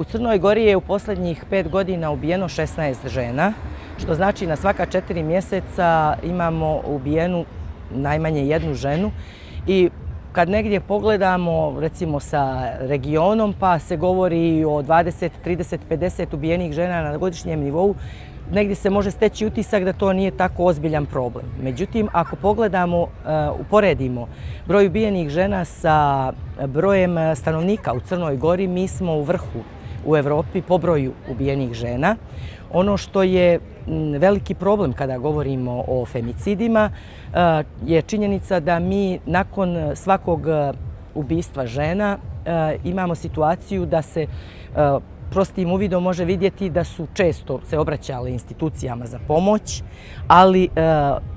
U Crnoj Gori je u posljednjih 5 godina ubijeno 16 žena, što znači na svaka 4 mjeseca imamo ubijenu najmanje jednu ženu. I kad negdje pogledamo, recimo sa regionom, pa se govori o 20, 30, 50 ubijenih žena na godišnjem nivou, negdje se može steći utisak da to nije tako ozbiljan problem. Međutim, ako pogledamo, uporedimo broj ubijenih žena sa brojem stanovnika u Crnoj Gori, mi smo u vrhu u Evropi po broju ubijenih žena. Ono što je veliki problem kada govorimo o femicidima je činjenica da mi nakon svakog ubistva žena imamo situaciju da se prostim uvidom može vidjeti da su često se obraćale institucijama za pomoć, ali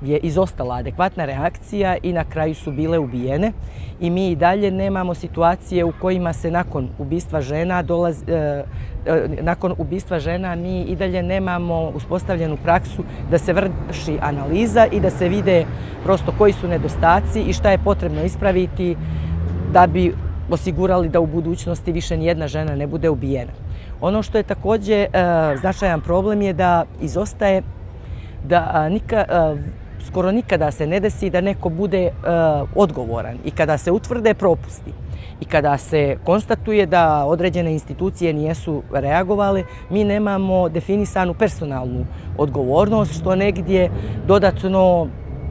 je izostala adekvatna reakcija i na kraju su bile ubijene. I mi i dalje nemamo situacije u kojima se nakon ubistva žena mi i dalje nemamo uspostavljenu praksu da se vrši analiza i da se vide prosto koji su nedostaci i šta je potrebno ispraviti da bi osigurali da u budućnosti više nijedna žena ne bude ubijena. Ono što je također značajan problem je da izostaje da skoro nikada se ne desi da neko bude odgovoran i kada se utvrde propusti i kada se konstatuje da određene institucije nisu reagovale, mi nemamo definisanu personalnu odgovornost, što negdje dodatno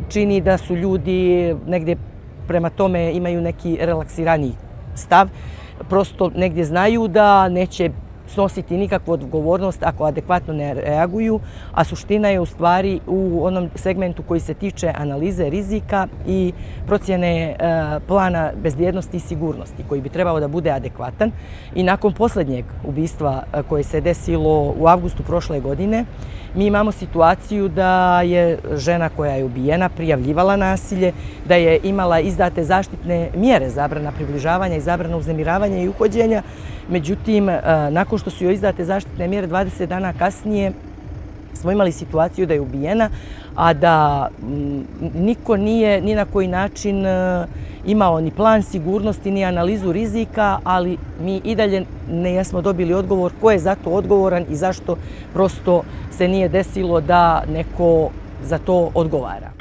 čini da su ljudi negdje prema tome imaju neki relaksiraniji stav. Prosto negdje znaju da neće snositi nikakvu odgovornost ako adekvatno ne reaguju, a suština je u stvari u onom segmentu koji se tiče analize rizika i procjene plana bezbjednosti i sigurnosti koji bi trebao da bude adekvatan. I nakon posljednjeg ubistva koje se desilo u avgustu prošle godine, mi imamo situaciju da je žena koja je ubijena prijavljivala nasilje, da je imala izdate zaštitne mjere, zabrana približavanja i zabrana uznemiravanja i uhođenja. Međutim, nakon što su joj izdate zaštitne mjere, 20 dana kasnije smo imali situaciju da je ubijena, a da niko nije ni na koji način imao ni plan sigurnosti, ni analizu rizika, ali mi i dalje ne jesmo dobili odgovor ko je za to odgovoran i zašto prosto se nije desilo da neko za to odgovara.